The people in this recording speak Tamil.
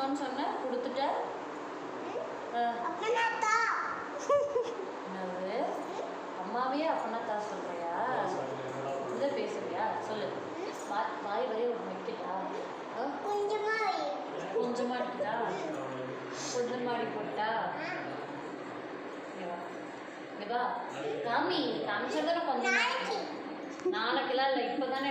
அப்பான்னு சொன்ன கொடுத்துட்ட. என்னது அம்மாவையே அப்பனா சொல்றியா? இதை பேசுறியா? சொல்லு. வாய் வரைய ஒரு வைக்கிட்டா? கொஞ்சமா இருக்குதா? கொஞ்சமா அடி போட்டா? காமி காமிச்சதானே கொஞ்சம். நாளைக்கெல்லாம் இல்லை, இப்போ தானே